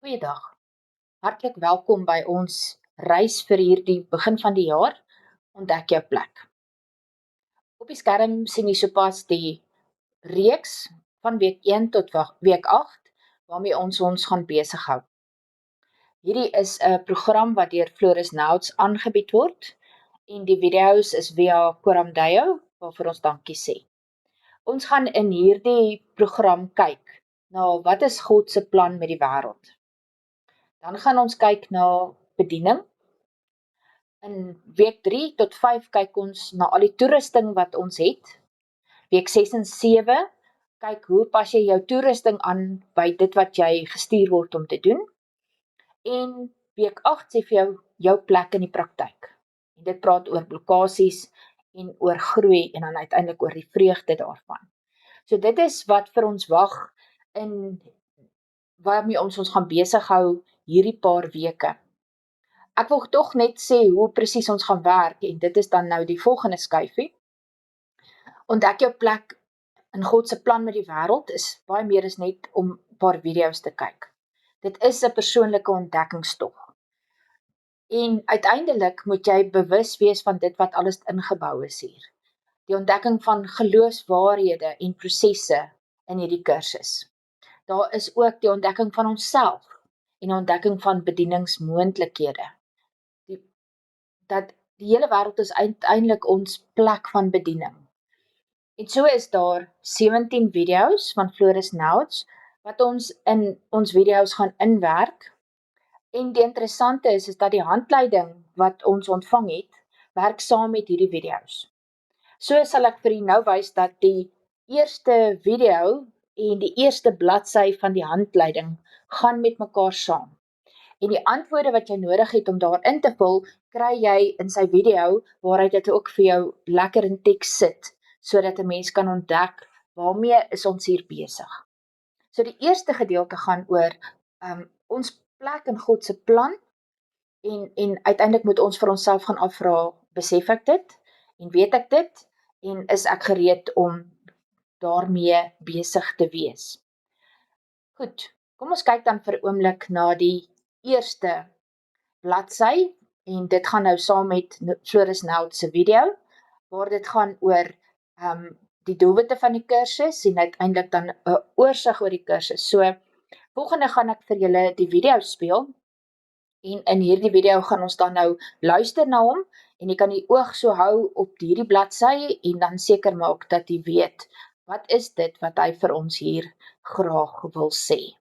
Goeiedag, hartlik welkom by ons reis vir hierdie begin van die jaar, ontdek jou plek. Op die skerm sien jy sopas die reeks van week 1 tot week 8, waarmee ons gaan besig hou. Hierdie is 'n program wat deur Floris Nouts aangebied word, en die video's is via Coramdeo, waarvoor ons dankie sê. Ons gaan in hierdie program kyk na wat is God se plan met die wêreld. Dan gaan ons kyk na bediening. In week 3 tot 5 kyk ons na al die toerusting wat ons het. Week 6 en 7 kyk hoe pas jy jou toerusting aan by dit wat jy gestuur word om te doen. En week 8 sê vir jou plek in die praktyk. En dit praat oor blokkades en oor groei en dan uiteindelik oor die vreugde daarvan. So dit is wat vir ons wag in waarmee ons gaan besig hou hierdie paar weke. Ek wil tog net sê hoe presies ons gaan werk, en dit is dan nou die volgende skuifie. Ontdek jou plek in God se plan met die wêreld is baie meer as net om 'n paar video's te kyk. Dit is 'n persoonlike ontdekkingstog. En uiteindelik moet jy bewus wees van dit wat alles ingebou is hier. Die ontdekking van geloofswaarhede en prosesse in hierdie kursus. Daar is ook die ontdekking van onsself en 'n ontdekking van bedieningsmoontlikhede. Dat die hele wêreld is uiteindelik ons plek van bediening. En so is daar 17 video's van Floris Nouts, wat ons in ons video's gaan inwerk. En die interessante is dat die handleiding wat ons ontvang het, werk saam met hierdie video's. So sal ek vir u nou wys dat die eerste video en die eerste bladsy van die handleiding gaan met mekaar saam. En die antwoorde wat jy nodig het om daar in te vul, kry jy in sy video, waaruit dit ook vir jou lekker in teks sit, sodat 'n mens kan ontdek waarmee is ons hier besig. So die eerste gedeelte gaan oor ons plek in God se plan, en uiteindelik moet ons vir onsself gaan afvra, besef ek dit, en weet ek dit, en is ek gereed om daarmee besig te wees. Goed, kom ons kyk dan vir 'n oomblik na die eerste bladsy, en dit gaan nou saam met Floris Nouts se video, waar dit gaan oor die doelwitte van die kursus, en uiteindelik dan 'n oorsig oor die kursus. So, volgende gaan ek vir julle die video speel, en in hierdie video gaan ons dan nou luister na hom, en jy kan die oog so hou op hierdie bladsy, en dan seker maak dat jy weet, wat is dit wat hy vir ons hier graag wil sê.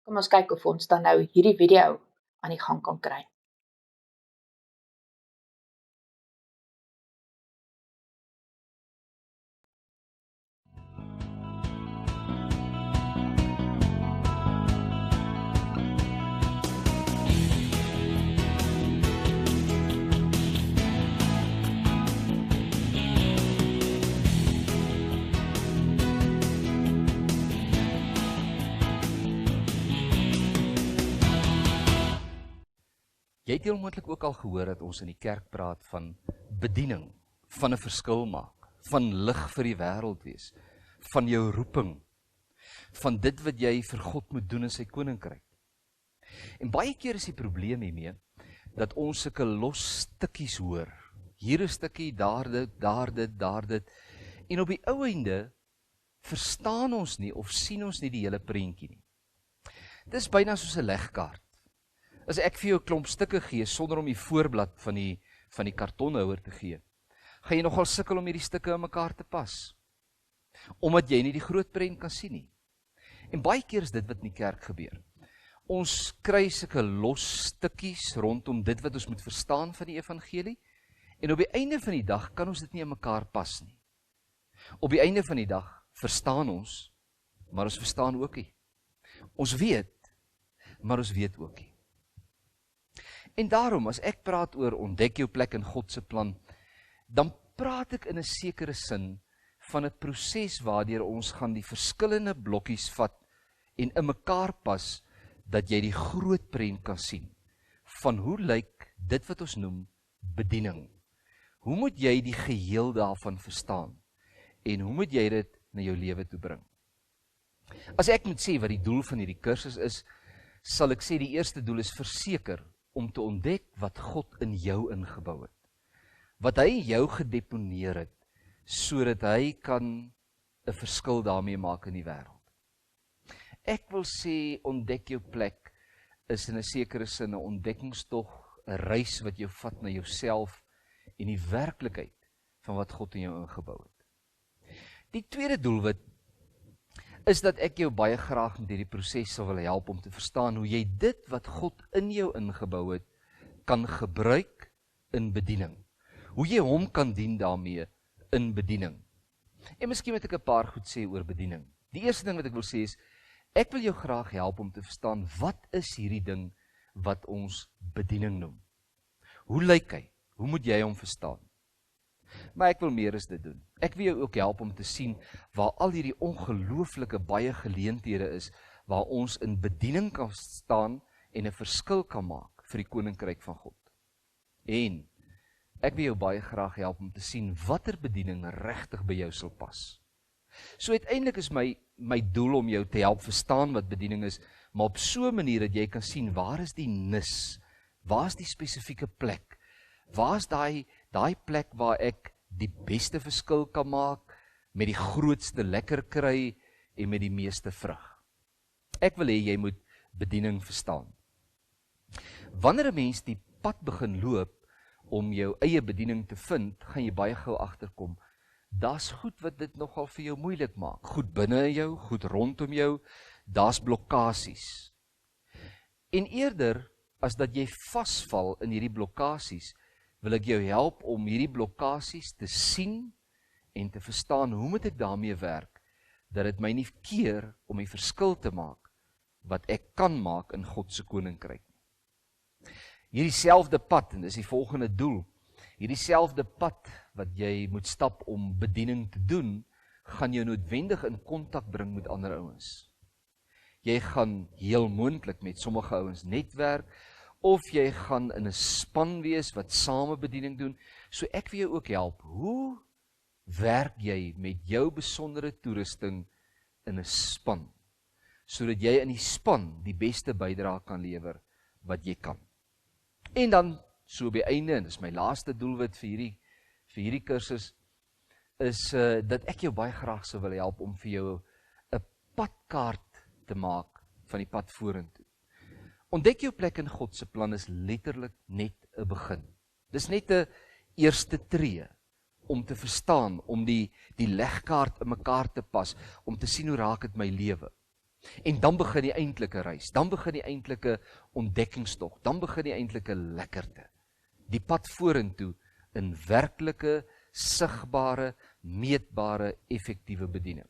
Kom ons kyk of ons dan nou hierdie video aan die gang kan kry. Jy het heel moontlik ook al gehoor dat ons in die kerk praat van bediening, van 'n verskil maak, van lig vir die wêreld wees, van jou roeping, van dit wat jy vir God moet doen in sy koninkryk. En baie keer is die probleem hiermee, dat ons sulke los stukkies hoor. Hier 'n stukkie, daar dit, en op die ou einde verstaan ons nie of sien ons nie die hele prentjie nie. Dit is byna soos 'n legkaart. As ek vir jou 'n klomp stukke gee, sonder om die voorblad van die kartonhouer te gee, gaan jy nogal sukkel om hierdie stukke in mekaar te pas, omdat jy nie die groot prent kan sien nie. En baie keer is dit wat in die kerk gebeur. Ons kry sulke los stukkies rondom dit wat ons moet verstaan van die evangelie, en op die einde van die dag kan ons dit nie in mekaar pas nie. Op die einde van die dag verstaan ons, maar ons verstaan ook nie. Ons weet, maar ons weet ook nie. En daarom, as ek praat oor ontdek jou plek in God se plan, dan praat ek in 'n sekere sin van 'n proses waardeur ons gaan die verskillende blokkies vat en in mekaar pas, dat jy die groot prent kan sien, van hoe lyk dit wat ons noem bediening. Hoe moet jy die geheel daarvan verstaan? En hoe moet jy dit na jou lewe toe bring. As ek moet sê wat die doel van hierdie kursus is, sal ek sê die eerste doel is verseker om te ontdek wat God in jou ingebou het. Wat hy in jou gedeponeer het, sodat hy kan 'n verskil daarmee maak in die wêreld. Ek wil sê ontdek jou plek is in 'n sekere sin 'n ontdekkingstog, 'n reis wat jou vat na jouself en die werklikheid van wat God in jou ingebou het. Die tweede doelwit is dat ek jou baie graag met hierdie proses sal wil help om te verstaan hoe jy dit wat God in jou ingebou het, kan gebruik in bediening. Hoe jy hom kan dien daarmee in bediening. En miskien moet ek 'n paar goed sê oor bediening. Die eerste ding wat ek wil sê is, ek wil jou graag help om te verstaan, wat is hierdie ding wat ons bediening noem? Hoe lyk hy? Hoe moet jy hom verstaan? Maar ek wil meer as dit doen. Ek wil jou ook help om te sien waar al hierdie ongelooflike baie geleenthede is, waar ons in bediening kan staan en 'n verskil kan maak vir die koninkryk van God. En ek wil jou baie graag help om te sien watter bediening regtig by jou sal pas. So uiteindelik is my doel om jou te help verstaan wat bediening is, maar op so 'n manier dat jy kan sien waar is die nis, waar is die spesifieke plek, waar is daai plek waar ek die beste verskil kan maak, met die grootste lekker kry en met die meeste vrug. Ek wil hê jy moet bediening verstaan. Wanneer 'n mens die pad begin loop om jou eie bediening te vind, gaan jy baie gou agterkom, daar's goed wat dit nogal vir jou moeilik maak. Goed binne jou, goed rondom jou, daar's blokkasies. En eerder as dat jy vasval in hierdie blokkasies, wil ek jou help om hierdie blokkasies te sien en te verstaan, hoe moet ek daarmee werk, dat dit my nie keer om die verskil te maak, wat ek kan maak in God se koninkryk. Hierdie selfde pad, en dis die volgende doel, hierdie selfde pad wat jy moet stap om bediening te doen, gaan jou noodwendig in kontak bring met ander ouens. Jy gaan heel moontlik met sommige ouens netwerk, of jy gaan in 'n span wees wat same bediening doen. So ek wil jou ook help, hoe werk jy met jou besondere toerusting in 'n span, sodat jy in die span die beste bydrae kan lewer wat jy kan. En dan, so by einde, en dis my laaste doelwit vir hierdie kursus, is dat ek jou baie graag sou wil help om vir jou 'n padkaart te maak van die pad vorentoe. Ontdek jou plek in God se plan is letterlik net 'n begin. Dis net 'n eerste tree om te verstaan, om die legkaart in mekaar te pas, om te sien hoe raak dit my lewe. En dan begin die eintlike reis, dan begin die eintlike ontdekkingstog, dan begin die eintlike lekkerte. Die pad vorentoe in werklike, sigbare, meetbare, effektiewe bediening.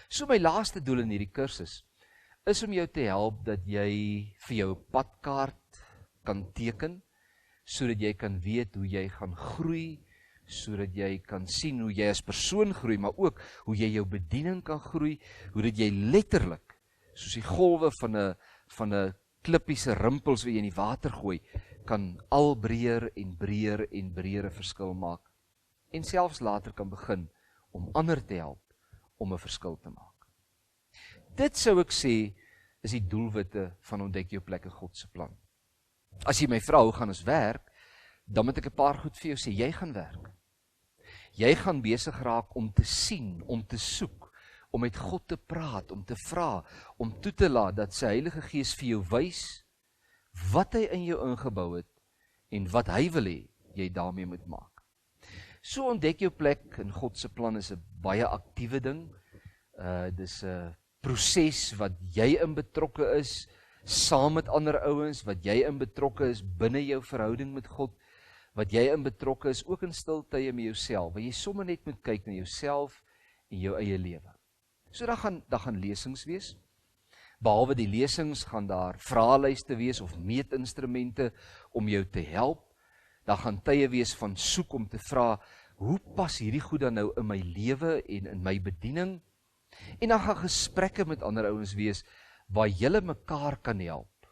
So my laaste doel in hierdie kursus is om jou te help dat jy vir jou 'n padkaart kan teken, sodat jy kan weet hoe jy gaan groei, sodat jy kan sien hoe jy as persoon groei, maar ook hoe jy jou bediening kan groei, hoe dat jy letterlik, soos die golwe van 'n klippiese rimpels wat jy in die water gooi, kan al breër en breër en breër 'n verskil maak, en selfs later kan begin om ander te help om 'n verskil te maak. Dit sou ek sê is die doelwitte van ontdek jou plek in God se plan. As jy my vra hoe gaan ons werk, dan moet ek 'n paar goed vir jou sê. Jy gaan werk. Jy gaan besig raak om te sien, om te soek, om met God te praat, om te vra, om toe te laat dat sy Heilige Gees vir jou wys wat hy in jou ingebou het en wat hy wil hê jy daarmee moet maak. So ontdek jou plek in God se plan is 'n baie aktiewe ding. Dis 'n proses wat jy in betrokke is, saam met ander ouens, wat jy in betrokke is binne jou verhouding met God, wat jy in betrokke is ook in stiltye met jouself, waar jy sommer net moet kyk na jouself en jou eie lewe. So daar gaan lesings wees. Behalwe die lesings gaan daar vraelyste wees of meetinstrumente om jou te help. Daar gaan tye wees van soek om te vra, hoe pas hierdie goed dan nou in my lewe en in my bediening? En dan gaan gesprekke met ander ouens wees waar julle mekaar kan help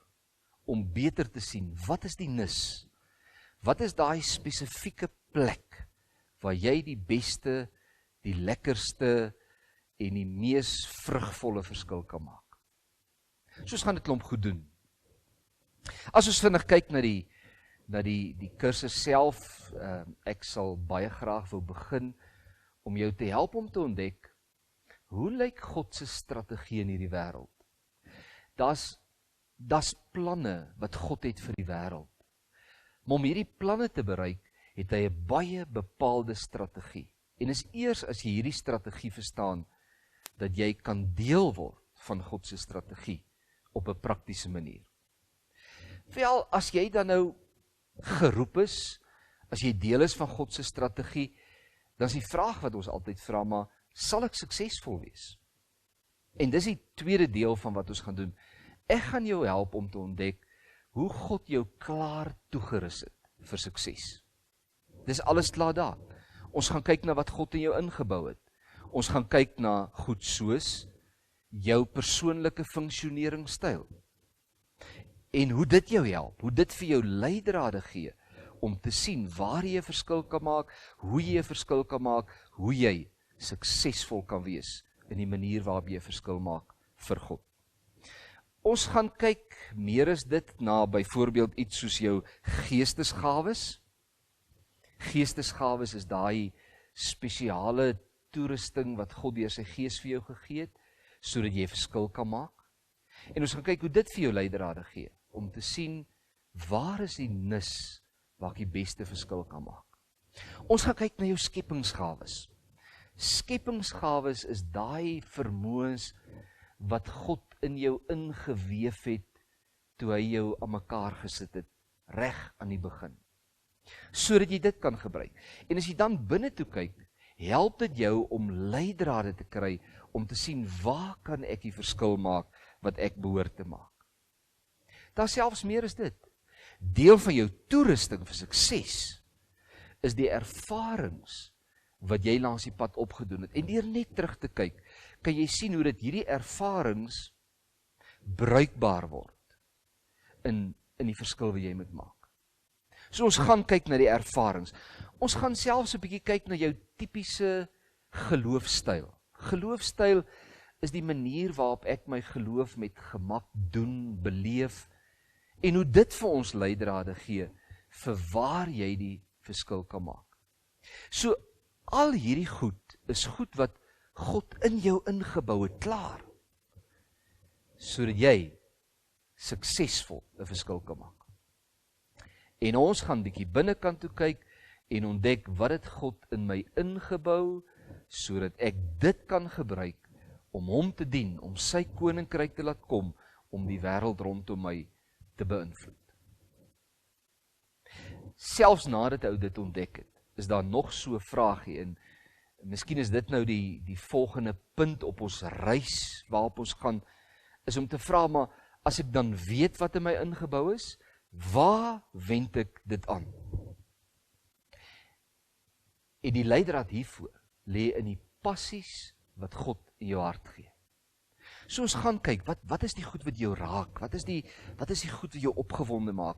om beter te sien, wat is die nis? Wat is daai spesifieke plek waar jy die beste, die lekkerste en die mees vrugvolle verskil kan maak. So ons gaan dit klomp goed doen. As ons vinnig kyk na die kursus self, ek sal baie graag wil begin om jou te help om te ontdek, hoe lyk God se strategie in hierdie wêreld? Daar's planne wat God het vir die wêreld. Maar om hierdie planne te bereik, het hy 'n baie bepaalde strategie. En is eers as jy hierdie strategie verstaan, dat jy kan deel word van God se strategie op 'n praktiese manier. Wel, as jy dan nou geroep is, as jy deel is van God se strategie, dan is die vraag wat ons altyd vra, maar sal ek suksesvol wees? En dis die tweede deel van wat ons gaan doen. Ek gaan jou help om te ontdek hoe God jou klaar toegerus het vir sukses. Dis alles klaar daar. Ons gaan kyk na wat God in jou ingebou het. Ons gaan kyk na goed soos jou persoonlike funksioneringsstyl. En hoe dit jou help, hoe dit vir jou leidrade gee, om te sien waar jy 'n verskil kan maak, hoe jy 'n verskil kan maak, hoe jy suksesvol kan wees in die manier waarop jy 'n verskil maak vir God. Ons gaan kyk meer as dit na byvoorbeeld iets soos jou geestesgawes. Geestesgawes is daai spesiale toerusting wat God deur sy gees vir jou gegee het, sodat jy 'n verskil kan maak. En ons gaan kyk hoe dit vir jou leidrade gee, om te sien waar is die nis waar ek die beste verskil kan maak. Ons gaan kyk na jou skepingsgawes. Skepingsgawes is daai vermoëns wat God in jou ingeweef het toe hy jou aan mekaar gesit het, reg aan die begin, sodat jy dit kan gebruik. En as jy dan binne toe kyk, help dit jou om leidrade te kry, om te sien waar kan ek die verskil maak wat ek behoort te maak. Daar selfs meer as dit. Deel van jou toerusting vir sukses is die ervarings wat jy langs die pad opgedoen het. En deur net terug te kyk, kan jy sien hoe dit hierdie ervarings bruikbaar word in die verskil wat jy moet maak. So ons gaan kyk na die ervarings. Ons gaan selfs 'n bietjie kyk na jou tipiese geloofstyl. Geloofstyl is die manier waarop ek my geloof met gemak doen, beleef, en hoe dit vir ons leidrade gee vir waar jy die verskil kan maak. So al hierdie goed is goed wat God in jou ingebou het klaar, sodat jy suksesvol 'n verskil kan maak. En ons gaan bietjie binnekant toe kyk en ontdek wat het God in my ingebou, sodat ek dit kan gebruik om hom te dien, om sy koninkryk te laat kom, om die wêreld rondom my te beïnvloed. Selfs nadat ou dit ontdek het, is daar nog so 'n vraagie, en miskien is dit nou die volgende punt op ons reis waarop ons gaan, is om te vra, maar as ek dan weet wat in my ingebou is, waar wend ek dit aan? En die leidraad hiervoor lê in die passies wat God in jou hart gee. So ons gaan kyk, wat is die goed wat jou raak? Wat is die goed wat jou opgewonde maak?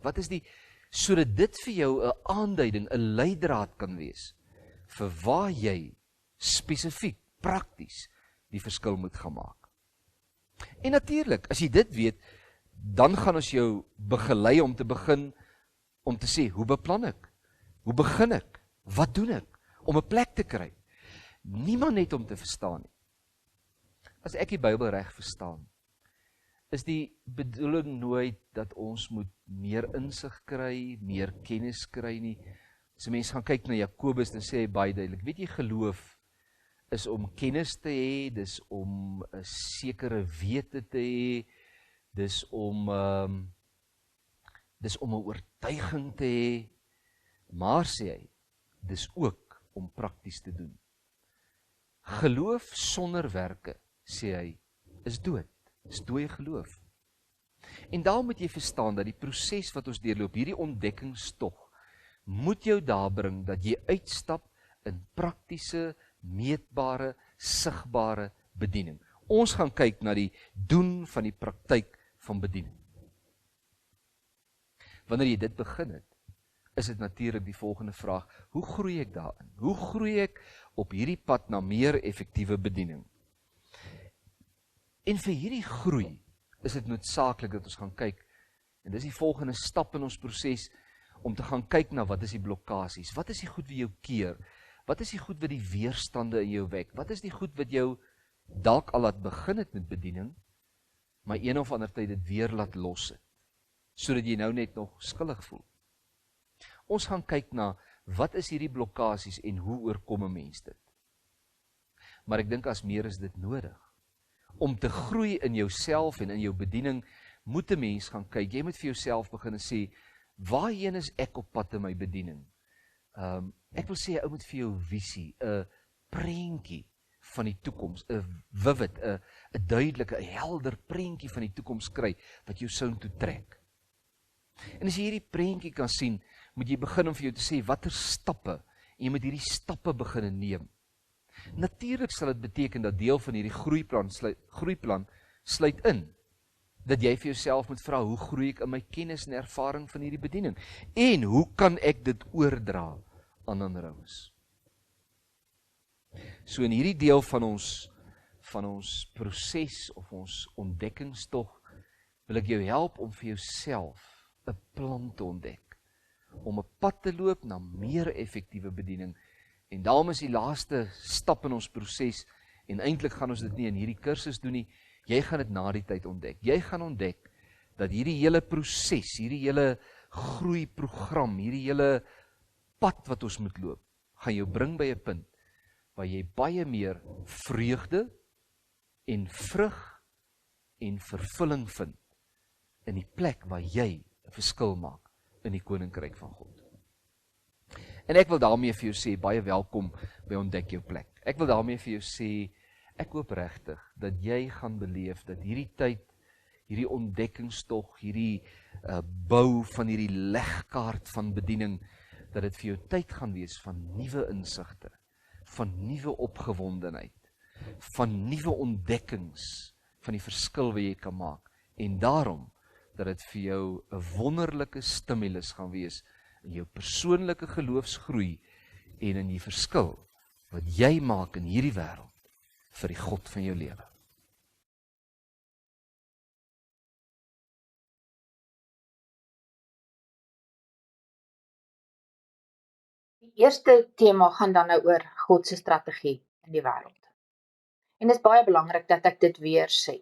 Sodat dit vir jou 'n aanduiding, 'n leidraad kan wees vir waar jy spesifiek, prakties die verskil moet gaan maak. En natuurlik, as jy dit weet, dan gaan ons jou begelei om te begin, om te sê, hoe beplan ek? Hoe begin ek? Wat doen ek? Om 'n plek te kry. Niemand net om te verstaan nie. As ek die Bybel reg verstaan, is die bedoeling nooit dat ons moet meer insig kry, meer kennis kry nie. As mense gaan kyk na Jakobus, dan sê hy baie duidelik, weet jy, geloof is om kennis te hê, dis om 'n sekere wete te hê, dis om 'n oortuiging te hê, maar sê hy, dis ook om prakties te doen. Geloof sonder werke, sê hy, is dood. Dis dooie geloof. En daarom moet jy verstaan dat die proses wat ons deurloop, hierdie ontdekkingstog, moet jou daar bring dat jy uitstap in praktiese, meetbare, sigbare bediening. Ons gaan kyk na die doen van die praktyk van bediening. Wanneer jy dit begin het, is dit natuurlik die volgende vraag, hoe groei ek daarin? Hoe groei ek op hierdie pad na meer effektiewe bediening? En vir hierdie groei is dit noodsaaklik dat ons gaan kyk, en dis die volgende stap in ons proses, om te gaan kyk na wat is die blokkasies, wat is die goed wat jou keer, wat is die goed wat die weerstande in jou wek, wat is die goed wat jou dalk al laat begin het met bediening, maar een of ander tyd dit weer laat los het, sodat jy nou net nog skuldig voel. Ons gaan kyk na, wat is hierdie blokkasies en hoe oorkom 'n mens dit? Maar ek dink as meer is dit nodig. Om te groei in jouself en in jou bediening, moet 'n mens gaan kyk. Jy moet vir jouself begin en sê, waarheen is ek op pad in my bediening? Ek wil sê, ou moet vir jou visie, 'n prentjie van die toekoms, 'n vivid, 'n duidelike, 'n helder prentjie van die toekoms kry, wat jou soontoe trek. En as jy hierdie prentjie kan sien, moet jy begin om vir jou te sê, watter stappe, en jy moet hierdie stappe begin neem. Natuurlik sal dit beteken dat deel van hierdie groeiplan sluit in, dat jy vir jouself moet vra, hoe groei ek in my kennis en ervaring van hierdie bediening? En hoe kan ek dit oordra aan ander ouens? So in hierdie deel van ons proses of ons ontdekkingstog, wil ek jou help om vir jouself 'n plan te ontdek, om 'n pad te loop na meer effektiewe bediening. En daarom is die laaste stap in ons proses, en eintlik gaan ons dit nie in hierdie kursus doen nie, jy gaan dit na die tyd ontdek. Jy gaan ontdek dat hierdie hele proses, hierdie hele groeiprogram, hierdie hele pad wat ons moet loop, gaan jou bring by 'n punt waar jy baie meer vreugde en vrug en vervulling vind in die plek waar jy 'n verskil maak in die koninkryk van God. En ek wil daarmee vir jou sê, baie welkom by Ontdek Jou Plek. Ek wil daarmee vir jou sê, ek hoop regtig dat jy gaan beleef dat hierdie tyd, hierdie ontdekkingstog, hierdie bou van hierdie legkaart van bediening, dat dit vir jou tyd gaan wees van nuwe insigte, van nuwe opgewondenheid, van nuwe ontdekkings, van die verskil wat jy kan maak. En daarom, dat dit vir jou 'n wonderlike stimulus gaan wees in jou persoonlike geloofsgroei en in die verskil wat jy maak in hierdie wêreld vir die God van jou lewe. Die eerste tema gaan dan nou oor God se strategie in die wêreld. En dit is baie belangrik dat ek dit weer sê.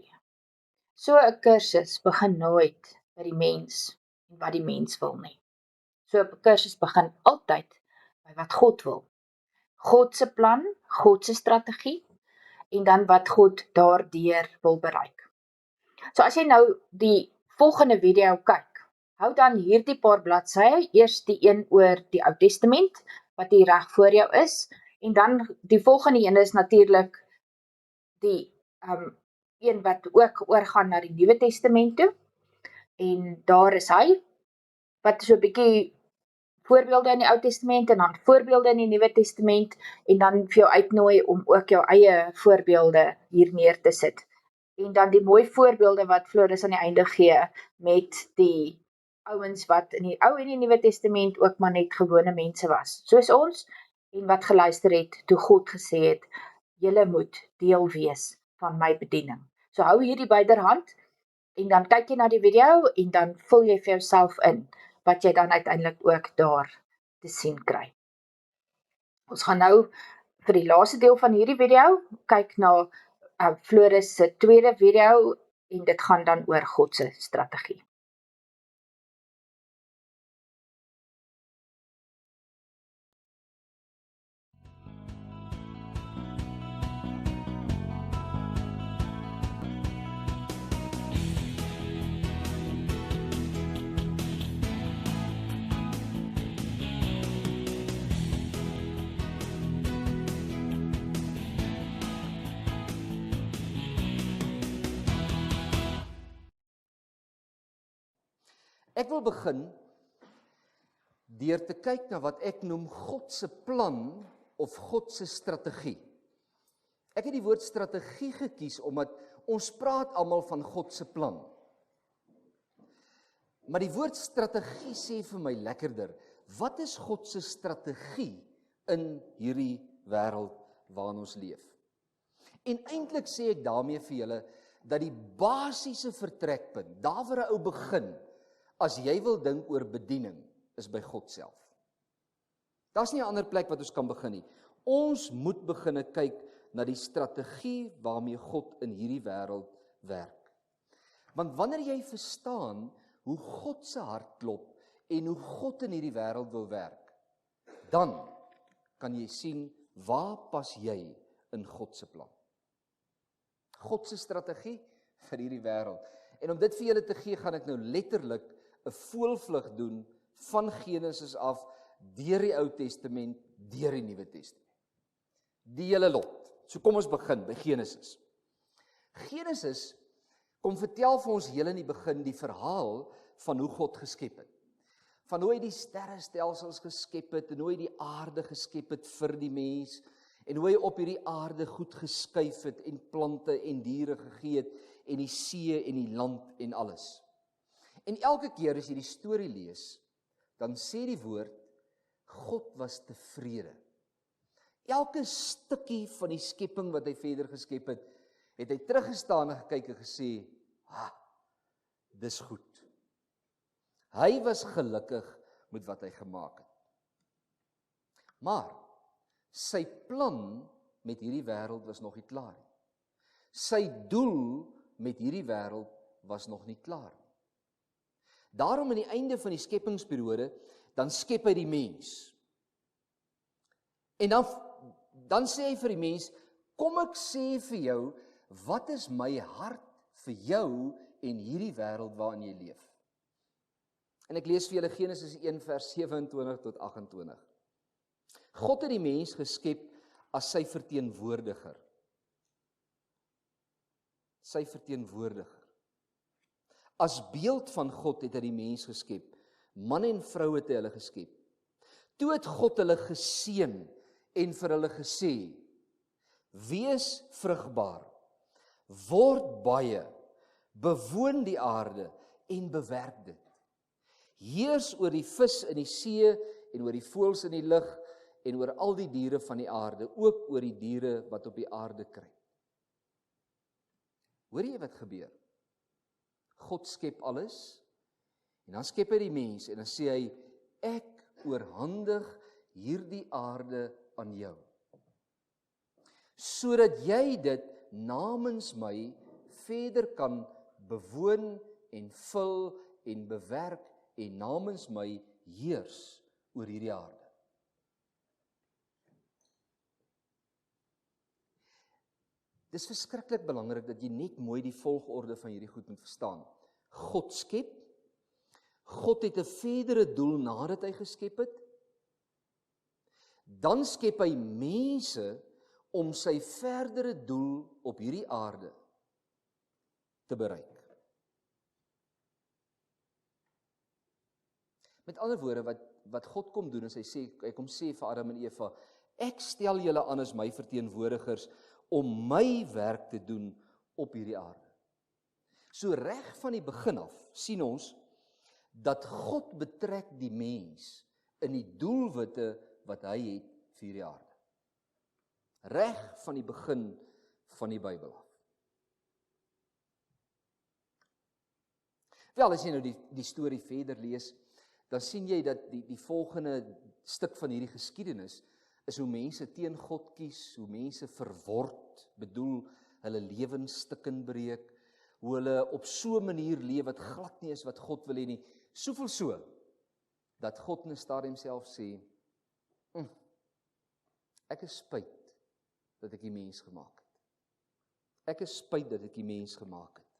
So 'n kursus begin nooit by die mens en wat die mens wil nie. So 'n kursus begin altyd by wat God wil. God se plan, God se strategie en dan wat God daardeur wil bereik. So as jy nou die volgende video kyk, hou dan hierdie paar bladsye, eers die een oor die Ou Testament, wat hier reg voor jou is, en dan die volgende een is natuurlik die een wat ook oorgaan na die Nuwe Testament toe, en daar is hy, wat so 'n bietjie voorbeelde in die Ou Testament en dan voorbeelde in die Nuwe Testament, en dan vir jou uitnooi om ook jou eie voorbeelde hier neer te sit. En dan die mooi voorbeelde wat Floris aan die einde gee met die ouens wat in die Ou en die Nuwe Testament ook maar net gewone mense was, soos ons, en wat geluister het toe God gesê het, julle moet deel wees van my bediening. So hou hierdie byderhand, en dan kyk jy na die video, en dan vul jy vir jouself in, wat jy dan uiteindelik ook daar te sien kry. Ons gaan nou vir die laaste deel van hierdie video kyk na Floris se tweede video, en dit gaan dan oor God se strategie. Ek wil begin deur te kyk na wat ek noem God se plan of God se strategie. Ek het die woord strategie gekies omdat ons praat almal van God se plan. Maar die woord strategie sê vir my lekkerder, wat is God se strategie in hierdie wêreld waarin ons leef? En eintlik sê ek daarmee vir julle dat die basiese vertrekpunt, daar waar 'n ou begin, as jy wil dink oor bediening, is by God self. Daar's nie 'n ander plek wat ons kan begin nie. Ons moet begin kyk na die strategie waarmee God in hierdie wêreld werk. Want wanneer jy verstaan hoe God se hart klop en hoe God in hierdie wêreld wil werk, dan kan jy sien waar pas jy in God se plan. God se strategie vir hierdie wêreld. En om dit vir julle te gee, gaan ek nou letterlik 'n voëlvlug doen van Genesis af deur die Ou Testament, deur die Nuwe Testament. Die hele lot. So kom ons begin by Genesis. Genesis kom vertel vir ons heel in die begin die verhaal van hoe God geskep het. Van hoe hy die sterrestelsels geskep het en hoe hy die aarde geskep het vir die mens en hoe hy op hierdie aarde goed geskuif het en plante en diere gegee het en die see en die land en alles. En elke keer as jy die storie lees, dan sê die woord God was tevrede. Elke stukkie van die skepping wat hy verder geskep het, het hy teruggestaan en gekyk en gesê, dis goed. Hy was gelukkig met wat hy gemaak het. Maar sy plan met hierdie wêreld was nog nie klaar nie. Sy doel met hierdie wêreld was nog nie klaar nie. Daarom aan die einde van die skepingsperiode, dan skep hy die mens. En dan sê hy vir die mens, kom ek sê vir jou, wat is my hart vir jou en hierdie wêreld waarin jy leef. En ek lees vir julle Genesis 1 vers 27 tot 28. God het die mens geskep as sy verteenwoordiger. Sy verteenwoordiger. As beeld van God het hy die mens geskep. Man en vrou het hy hulle geskep. Toe het God hulle geseën en vir hulle gesê, wees vrugbaar, word baie, bewoon die aarde en bewerk dit. Heers oor die vis in die see en oor die voëls in die lug en oor al die diere van die aarde, ook oor die diere wat op die aarde kruip. Hoor jy wat gebeur? God skep alles en dan skep hy die mens en dan sê hy, ek oorhandig hierdie aarde aan jou, sodat jy dit namens my verder kan bewoon en vul en bewerk en namens my heers oor hierdie aarde. Dis verskriklik belangrik dat jy net mooi die volgorde van hierdie goed moet verstaan. God skep, God het 'n verdere doel nadat hy geskep het, dan skep hy mense om sy verdere doel op hierdie aarde te bereik. Met ander woorde, wat God kom doen is hy kom sê vir Adam en Eva, ek stel julle aan as my verteenwoordigers om my werk te doen op hierdie aarde. So reg van die begin af sien ons dat God betrek die mens in die doelwitte wat hy het vir hierdie aarde. Reg van die begin van die Bybel af. Wel, as jy nou die storie verder lees, dan sien jy dat die volgende stuk van hierdie geskiedenis is hoe mense teen God kies, hoe mense verword, bedoel hulle lewens stukken breek, hoe hulle op so 'n manier leef wat glad nie is wat God wil hê nie. Soveel so dat God in 'n stadium self sê, ek is spyt dat ek die mens gemaak het. Ek is spyt dat ek die mens gemaak het.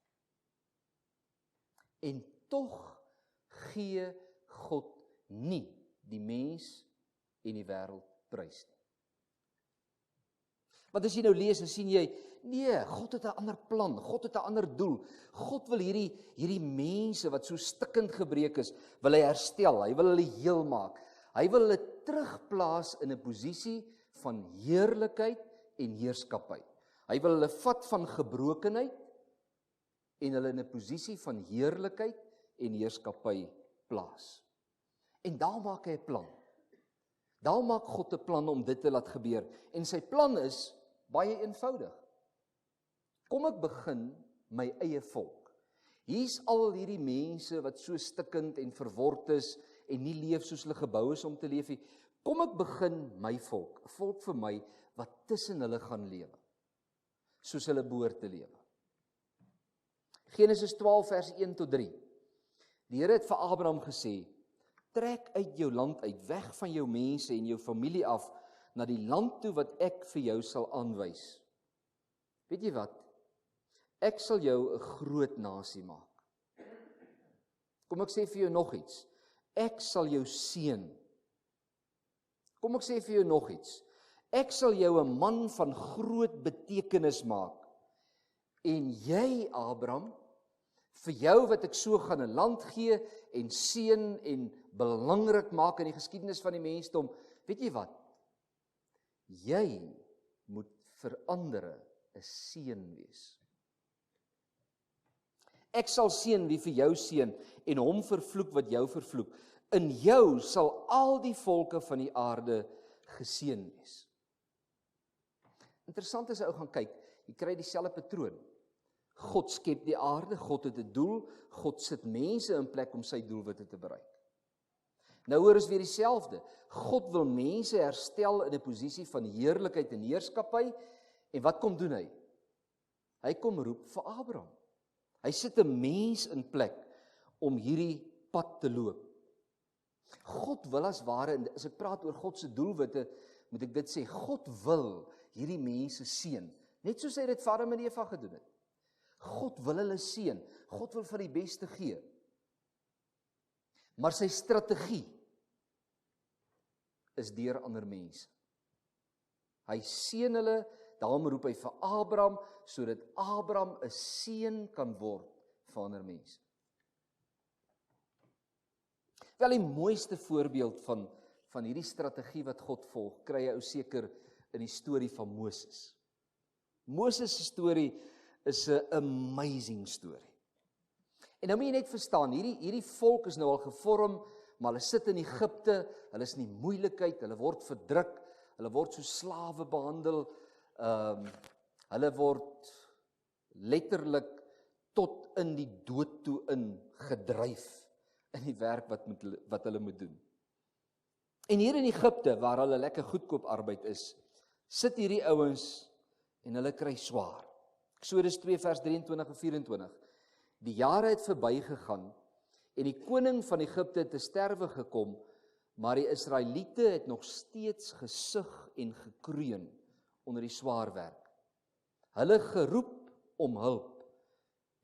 En tog gee God nie die mens en die wêreld prys nie. Want as jy nou lees, dan sien jy, nee, God het 'n ander plan, God het 'n ander doel. God wil hierdie mense wat so stikkend gebreek is, wil hy herstel, hy wil hulle heel maak. Hy wil hulle terugplaas in 'n posisie van heerlikheid en heerskappy. Hy wil hulle vat van gebrokenheid en hulle in 'n posisie van heerlikheid en heerskappy plaas. En daar maak hy 'n plan. Daar maak God 'n plan om dit te laat gebeur. En sy plan is baie eenvoudig. Kom ek begin my eie volk. Hier's al hierdie mense wat so stikkend en verword is en nie leef soos hulle gebou is om te leef nie. Kom ek begin my volk, 'n volk vir my wat tussen hulle gaan lewe, soos hulle behoort te lewe. Genesis 12 vers 1 tot 3. Die Here het vir Abraham gesê, trek uit jou land uit, weg van jou mense en jou familie af, na die land toe wat ek vir jou sal aanwys. Weet jy wat? Ek sal jou 'n groot nasie maak. Kom ek sê vir jou nog iets. Ek sal jou seën. Kom ek sê vir jou nog iets. Ek sal jou 'n man van groot betekenis maak. En jy, Abraham, vir jou wat ek so gaan 'n land gee en seën en belangrik maak in die geskiedenis van die mensdom, weet jy wat? Jy moet vir ander 'n seën wees. Ek sal seën wie vir jou seën en hom vervloek wat jou vervloek. In jou sal al die volke van die aarde geseën wees. Interessant as jy ou gaan kyk, jy kry dieselfde patroon. God skep die aarde, God het 'n doel, God sit mense in plek om sy doelwitte te bereik. Nou hoor ons weer dieselfde. God wil mense herstel in 'n posisie van heerlikheid en heerskappy, en wat kom doen hy? Hy kom roep vir Abraham. Hy sit 'n mens in plek om hierdie pad te loop. God wil as ware, as ek praat oor God se doelwitte, moet ek dit sê, God wil hierdie mense seën, net soos hy dit vir Adam en Eva gedoen het. God wil hulle seën, God wil vir die beste gee. Maar sy strategie is deur ander mense. Hy seën hulle, daarom roep hy vir Abraham, sodat Abraham 'n seën kan word vir ander mense. Wel, die mooiste voorbeeld van hierdie strategie wat God volg, kry jy ou seker in die storie van Moses. Moses se storie is 'n amazing storie. En nou moet jy net verstaan, hierdie volk is nou al gevorm, maar hulle sit in Egipte, hulle is in die moeilikheid, hulle word verdruk, hulle word so slawe behandel, hulle word letterlik tot in die dood toe ingedryf in die werk wat hulle moet doen. En hier in Egipte, waar hulle lekker goedkoop arbeid is, sit hierdie ouens en hulle kry swaar. Eksodus 2 vers 23 en 24. Die jare het verbygegaan en die koning van Egipte het te sterwe gekom, maar die Israeliete het nog steeds gesug en gekreun onder die swaar werk. Hulle geroep om hulp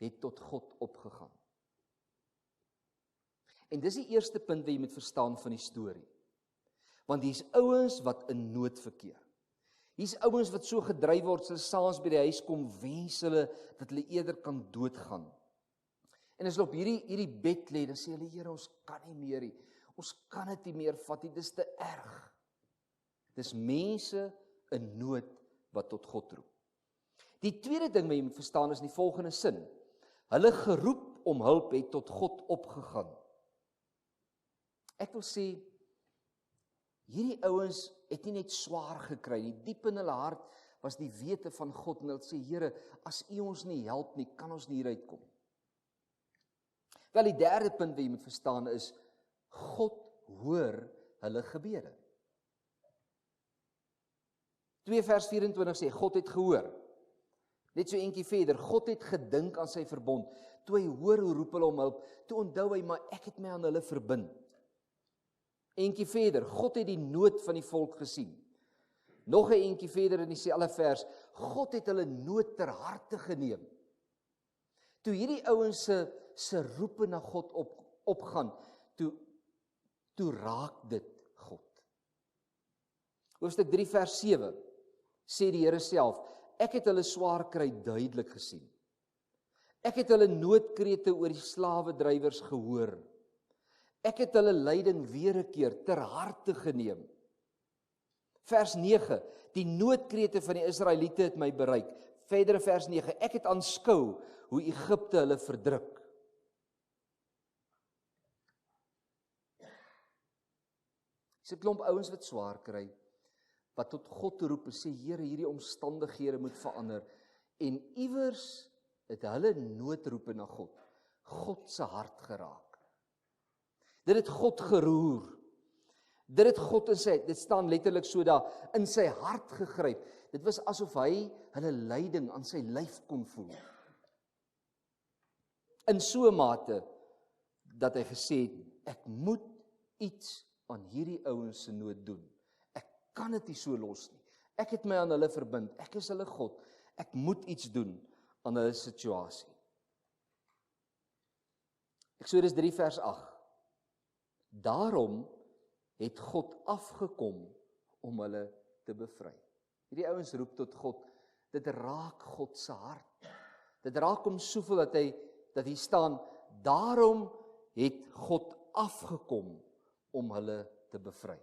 het tot God opgegaan. En dis die eerste punt wat jy moet verstaan van die storie. Want hier's ouens wat in nood verkeer. Hier's ouens wat so gedryf word, as hulle saans by die huis kom, wens hulle dat hulle eerder kan doodgaan. En as hulle op hierdie bed lê, dan sê hulle, Here, ons kan nie meer nie. Ons kan dit nie meer vat nie, dis te erg. Dis mense in nood wat tot God roep. Die tweede ding wat jy moet verstaan is in die volgende sin. Hulle geroep om hulp het tot God opgegaan. Ek wil sê, hierdie ouens het nie net swaar gekry nie, diep in hulle hart was die wete van God, en hulle sê, Here, as U ons nie help nie, kan ons nie hieruit kom. Wel, die derde punt wat jy moet verstaan is, God hoor hulle gebede. 2 vers 24 sê, God het gehoor. Net so eentjie verder, God het gedink aan sy verbond. Toe hy hoor hoe roep hulle om hulp, toe onthou hy, maar ek het my aan hulle verbind. Eentjie verder, God het die nood van die volk gesien. Nog 'n eentjie verder in dieselfde vers, God het hulle nood ter harte geneem. Toe hierdie ouens se roepe na God opgaan, toe raak dit God. Hoofstuk 3 vers 7 sê die Here self, ek het hulle swaar kry duidelik gesien. Ek het hulle noodkrete oor die slawedrywers gehoor. Ek het hulle lyding weer 'n keer ter harte geneem. Vers 9, die noodkrete van die Israeliete het my bereik. Verder vers 9, ek het aanskou hoe Egipte hulle verdruk. Dis 'n klomp ouens wat swaar kry, wat tot God roep en sê, Here, hierdie omstandighede moet verander. En iewers het hulle noodroepe na God se hart geraak. Dit het God geroer. Dit het God dit staan letterlik so daar, in sy hart gegryp. Dit was asof hy hulle lyding aan sy lyf kon voel. In so 'n mate, dat hy gesê het, ek moet iets aan hierdie ouens se nood doen. Ek kan dit nie so los nie. Ek het my aan hulle verbind, ek is hulle God. Ek moet iets doen aan hulle situasie. Eksodus 3 vers 8. Daarom het God afgekom om hulle te bevry. Hierdie ouens roep tot God, dit raak God se hart. Dit raak hom soveel dat hy staan, daarom het God afgekom om hulle te bevry.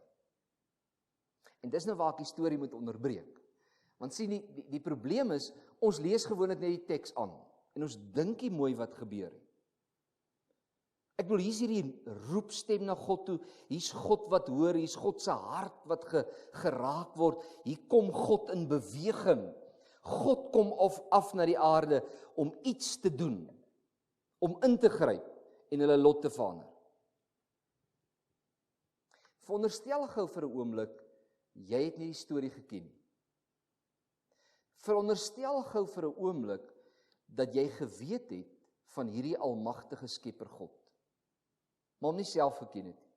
En dis nou waar ek die storie moet onderbreek. Want sien, die probleem is, ons lees gewoonlik net die teks aan, en ons dink nie mooi wat gebeur het. Ek bedoel, hier is hierdie roepstem na God toe, hier's God wat hoor, hier's God se hart wat geraak word, hier kom God in beweging. God kom af na die aarde om iets te doen, om in te gryp en hulle lot te verander. Veronderstel gou vir 'n oomblik, jy het nie die storie geken nie. Veronderstel gou vir 'n oomblik dat jy geweet het van hierdie almagtige Skepper God, maar hom nie self geken het nie.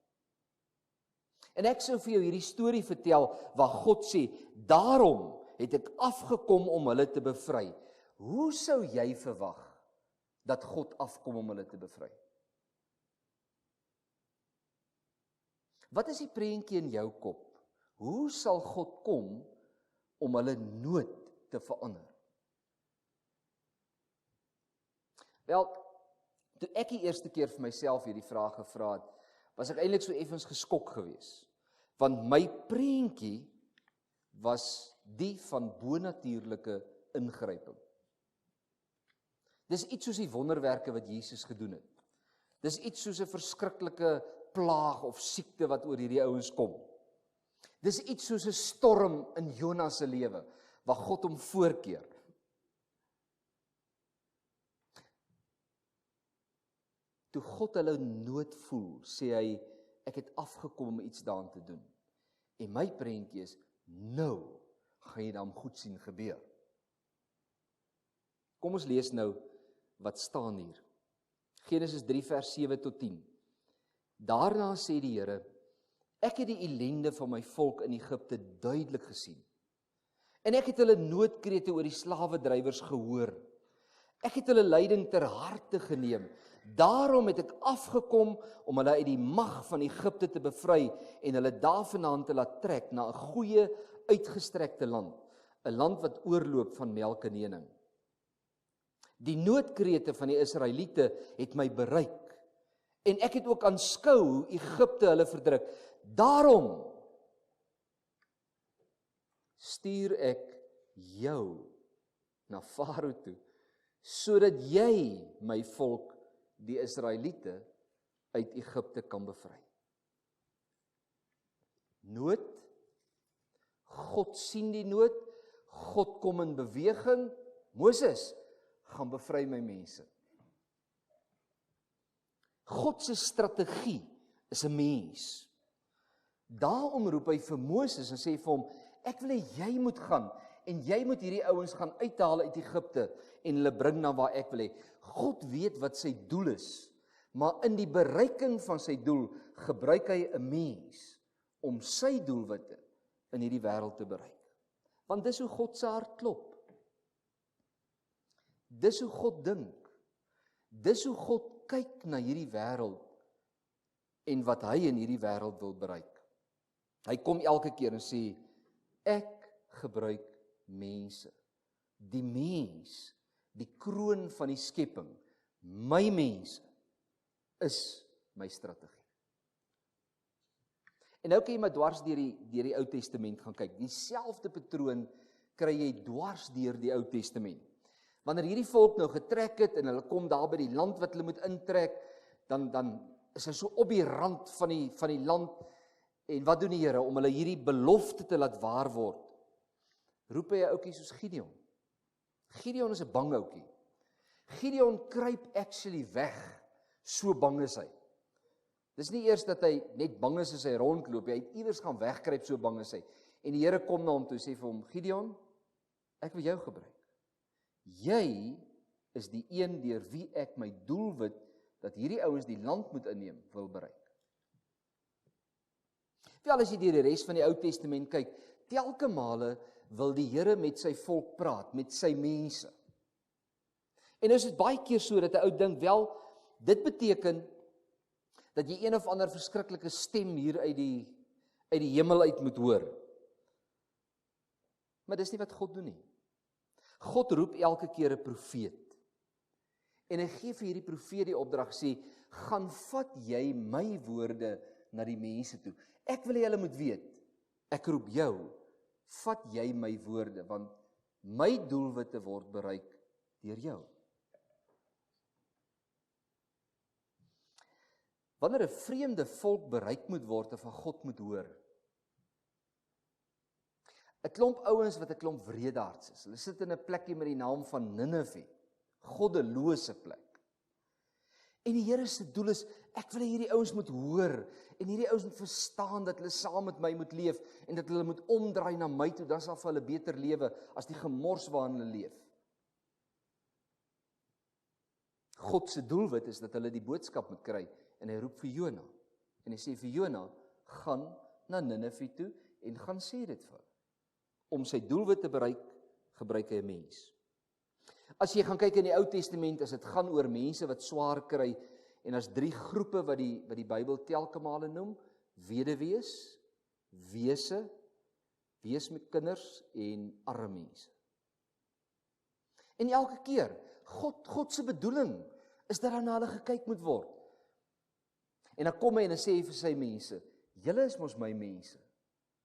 En ek sou vir jou hierdie storie vertel waar God sê, daarom het ek afgekom om hulle te bevry. Hoe sou jy verwag dat God afkom om hulle te bevry? Wat is die prentjie in jou kop? Hoe sal God kom om hulle nood te verander? Wel, toe ek die eerste keer vir myself hierdie vraag gevra het, was ek eintlik so effens geskok geweest. Want my prentjie was die van bonatuurlike ingryping. Dis iets soos die wonderwerke wat Jesus gedoen het. Dis iets soos 'n verskriklike plaag of siekte wat oor hierdie ouens kom. Dis iets soos 'n storm in Jonas se lewe, waar God hom voorkeer. Toe God hulle nood voel, sê hy, ek het afgekom om iets daaraan te doen. En my prentjie is, nou gaan jy dan goed sien gebeur. Kom ons lees nou wat staan hier. Genesis 3 vers 7 tot 10. Daarna sê die Here, ek het die ellende van my volk in Egipte duidelik gesien. En ek het hulle noodkrete oor die slawedrywers gehoor. Ek het hulle lyding ter harte geneem. Daarom het ek afgekom om hulle uit die mag van Egipte te bevry en hulle daarvandaan te laat trek na 'n goeie, uitgestrekte land, 'n land wat oorloop van melk en honing. Die noodkrete van die Israeliete het my bereik en ek het ook aanskou hoe Egipte hulle verdruk. Daarom stuur ek jou na Farao toe, sodat jy my volk, die Israeliete, uit Egipte kan bevry. Nood, God sien die nood, God kom in beweging, Moses, gaan bevry my mense. God se strategie is 'n mens. Daarom roep hy vir Moses en sê vir hom, ek wil hê jy moet gaan en jy moet hierdie ouens gaan uithaal uit Egipte en hulle bring na waar ek wil hê. God weet wat sy doel is, maar in die bereiking van sy doel gebruik hy 'n mens om sy doelwitte in hierdie wêreld te bereik. Want dis hoe God se hart klop. Dis hoe God dink. Dis hoe God kyk na hierdie wêreld en wat hy in hierdie wêreld wil bereik. Hy kom elke keer en sê, ek gebruik mense. Die mens, die kroon van die skepping, my mense, is my strategie. En nou kan jy maar dwars deur die Ou Testament gaan kyk. Dieselfde patroon kry jy dwars deur die Ou Testament. Wanneer hierdie volk nou getrek het en hulle kom daar by die land wat hulle moet intrek, dan is hulle so op die rand van die land. En wat doen die Here om hulle hierdie belofte te laat waar word? Roep hy 'n ouetjie soos Gideon. Gideon is 'n bang ouetjie. Gideon kruip actually weg, so bang is hy. Dis nie eers dat hy net bang is as hy rondloop, hy het iewers gaan wegkruip, so bang is hy. En die Here kom na hom toe, sê vir hom, Gideon, ek wil jou gebruik. Jy is die een deur wie ek my doelwit, dat hierdie ouens die land moet inneem, wil bereik. Wel, as jy deur die res van die Ou Testament kyk, telke male wil die Here met sy volk praat, met sy mense. En is dit baie keer so dat 'n ou dink, wel, dit beteken dat jy een of ander verskriklike stem hier uit die hemel uit moet hoor. Maar dis nie wat God doen nie. God roep elke keer 'n profeet. En hy gee vir hierdie profeet die opdrag, sê, gaan vat jy my woorde na die mense toe. Ek wil hê hulle moet weet, ek roep jou, vat jy my woorde, want my doelwitte word bereik deur jou. Wanneer 'n vreemde volk bereik moet word of van God moet hoor, 'n klomp ouens wat 'n klomp wreedaards is. Hulle sit in 'n plekkie met die naam van Ninive, goddelose plek. En die Here se doel is, ek wil hê hierdie ouens moet hoor, en hierdie ouens moet verstaan dat hulle saam met my moet leef, en dat hulle moet omdraai na my toe, dan sal vir hulle beter lewe, as die gemors waarin hulle leef. God se doelwit is dat hulle die boodskap moet kry, en hy roep vir Jona, en hy sê vir Jona, gaan na Ninive toe, en gaan sê dit vir hulle. Om sy doelwit te bereik, gebruik hy 'n mens. As jy gaan kyk in die Ou Testament, as dit gaan oor mense wat swaar kry, en as 3 groepe wat die Bybel telke male noem, weduwees, wese, wees met kinders en arme mense. En elke keer, God se bedoeling is dat daar na hulle gekyk moet word. En dan kom hy en dan sê hy vir sy mense, julle is mos my mense,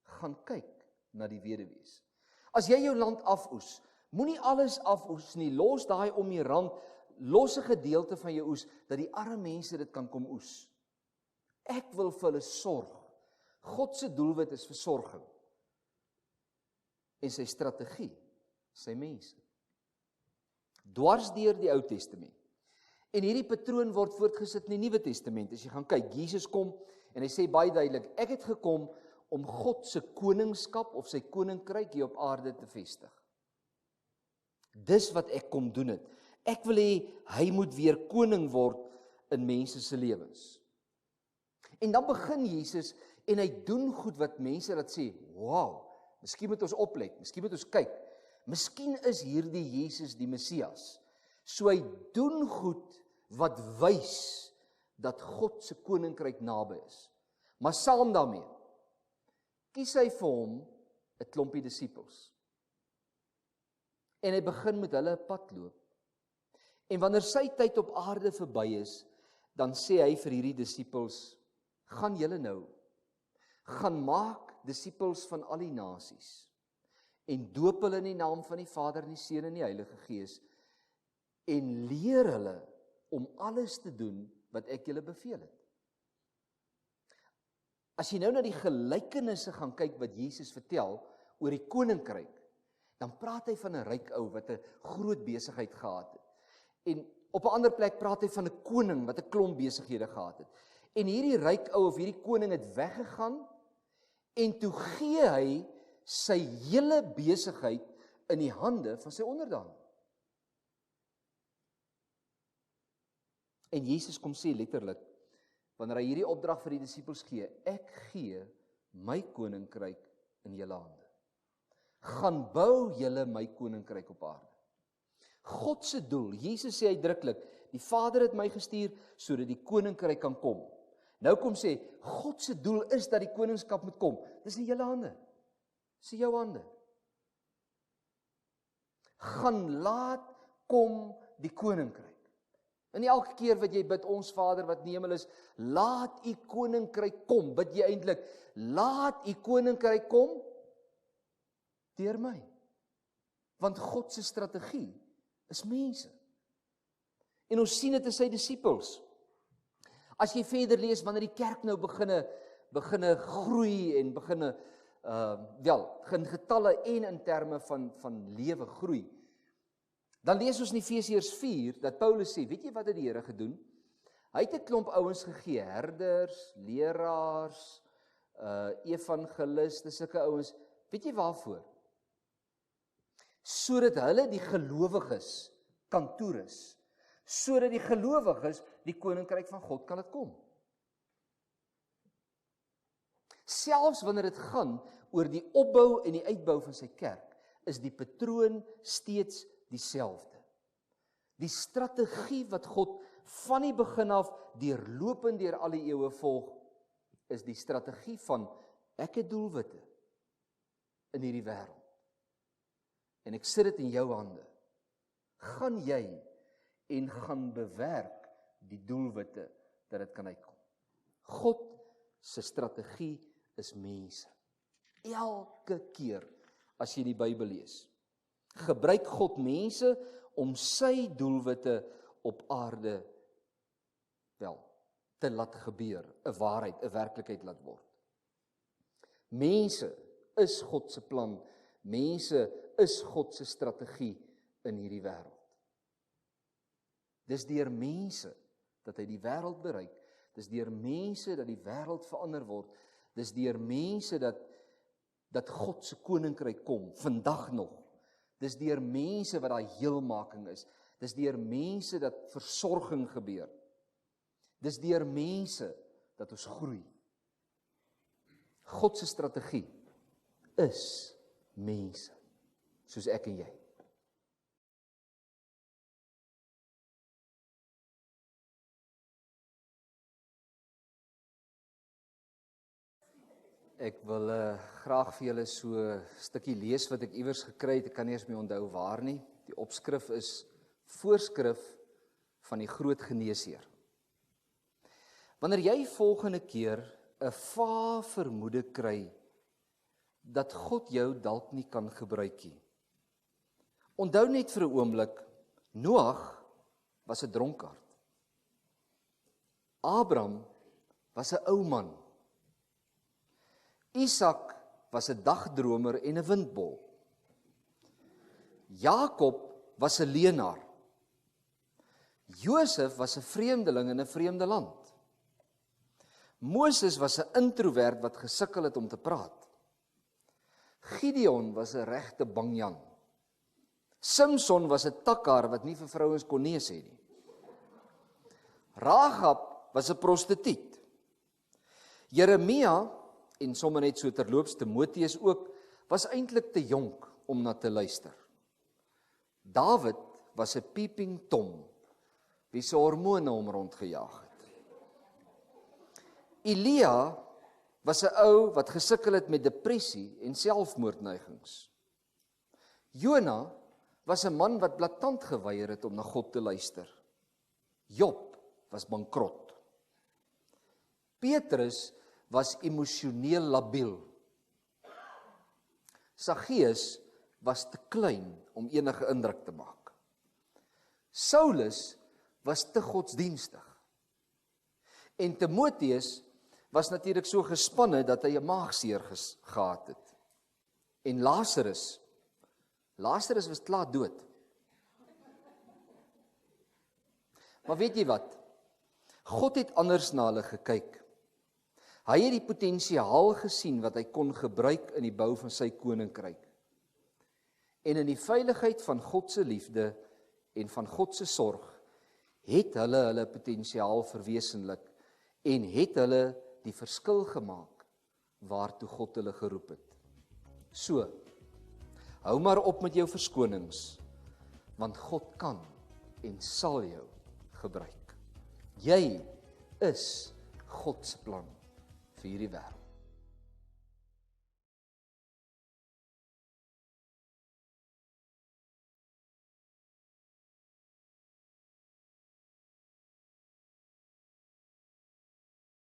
gaan kyk na die weduwees. As jy jou land afoes, moenie alles afoes nie, los daai om die rand, los 'n gedeelte van jou oes, dat die arme mense dit kan kom oes. Ek wil vir hulle sorg. God se doelwit is versorging. En sy strategie, sy mense. Dwars deur die Ou Testament. En hierdie patroon word voortgesit in die Nuwe Testament. As jy gaan kyk, Jesus kom en hy sê baie duidelik, ek het gekom om God se koningskap of sy koninkryk hier op aarde te vestig. Dis wat ek kom doen het. Ek wil hê hy moet weer koning word in mense se lewens. En dan begin Jesus en hy doen goed wat mense dat sê, wow, miskien moet ons oplet, miskien moet ons kyk. Miskien is hierdie Jesus die Messias. So hy doen goed wat wys dat God se koninkryk naby is. Maar saam daarmee kies hy vir hom 'n klompie disippels. En hy begin met hulle 'n pad loop. En wanneer sy tyd op aarde verby is, dan sê hy vir hierdie disippels, gaan julle nou, gaan maak disippels van al die nasies, en doop hulle in die naam van die Vader en die Seun en die Heilige Gees, en leer hulle om alles te doen wat ek julle beveel het. As jy nou na die gelykenisse gaan kyk wat Jesus vertel oor die koninkryk, dan praat hy van 'n ryk ou wat 'n groot besigheid gehad het. En op 'n ander plek praat hy van 'n koning wat 'n klomp besighede gehad het. En hierdie ryk ou of hierdie koning het weggegaan en toe gee hy sy hele besigheid in die hande van sy onderdane. En Jesus kom sê letterlik, wanneer hy hierdie opdrag vir die disippels gee, ek gee my koninkryk in julle hande. Gaan bou julle my koninkryk op aarde. God se doel, Jesus sê uitdruklik, die Vader het my gestuur sodat die koninkryk kan kom. Nou kom sê, God se doel is dat die koningskap moet kom. Dis in julle hande. Dis in jou hande. Gaan laat kom die koninkryk. En elke keer wat jy bid, ons Vader wat in die hemel is, laat u koninkryk kom. Bid jy eintlik, laat u koninkryk kom deur my. Want God se strategie is mense. En ons sien dit in sy disippels. As jy verder lees, wanneer die kerk nou beginne groei en beginne in getalle en in terme van lewe groei, Dan lees ons in Efesiërs 4 dat Paulus sê, weet jy wat het die Here gedoen? Hy het 'n klomp ouens gegee, herders, leraars, evangeliste, sulke ouens. Weet jy waarvoor? Sodat hulle die gelowiges kan toerus, sodat die gelowiges die koninkryk van God kan laat kom. Selfs wanneer dit gaan oor die opbou en die uitbou van sy kerk, is die patroon steeds dieselfde. Die strategie wat God van die begin af deurlopend deur al die eeue volg, is die strategie van ek het doelwitte in hierdie wêreld. En ek sit dit in jou hande. Gaan jy en gaan bewerk die doelwitte dat dit kan uitkom. God se strategie is mense. Elke keer as jy die Bybel lees, gebruik God mense om sy doelwitte op aarde te laat gebeur, 'n waarheid, 'n werklikheid laat word. Mense is God se plan, mense is God se strategie in hierdie wêreld. Dis deur mense dat hy die wêreld bereik, dis deur mense dat die wêreld verander word, dis deur mense dat God se koninkryk kom, vandag nog. Dis deur mense wat daai heelmaking is, dis deur mense dat versorging gebeur. Dis deur mense dat ons groei. God se strategie is mense, soos ek en jy. Ek wil graag vir julle so 'n stukkie lees wat ek iewers gekry het. Ek kan nie eens meer onthou waar nie. Die opskrif is Voorskrif van die groot geneesheer. Wanneer jy volgende keer 'n vae vermoede kry dat God jou dalk nie kan gebruik nie, onthou net vir 'n oomblik, Noag was 'n dronkaard. Abraham was 'n ou man. Isak was 'n dagdromer en 'n windbol. Jakob was 'n leenaar. Josef was 'n vreemdeling in 'n vreemde land. Moses was 'n introwert wat gesukkel het om te praat. Gideon was 'n regte bangjan. Samson was 'n takkar wat nie vir vrouens kon nee sê nie. Rahab was 'n prostituut. Jeremia en sommer net so terloops Timoteus ook, was eintlik te jonk om na te luister. Dawid was 'n peeping tom, wie se hormone hom rondgejaag het. Elia was 'n ou wat gesukkel het met depressie en selfmoordneigings. Jona was 'n man wat blaatant geweier het om na God te luister. Job was bankrot. Petrus was emosioneel labiel. Saggeus was te klein om enige indruk te maak. Saulus was te godsdienstig. En Timoteus was natuurlik so gespanne dat hy 'n maagseer gehad het. En Lazarus was klaar dood. Maar weet jy wat? God het anders na hulle gekyk. Hy het die potensiaal gesien wat hy kon gebruik in die bou van sy koninkryk. En in die veiligheid van God se liefde en van God se sorg, het hulle potensiaal verwesenlik en het hulle die verskil gemaak waartoe God hulle geroep het. So, hou maar op met jou verskonings, want God kan en sal jou gebruik. Jy is God se plan vir hierdie wêreld.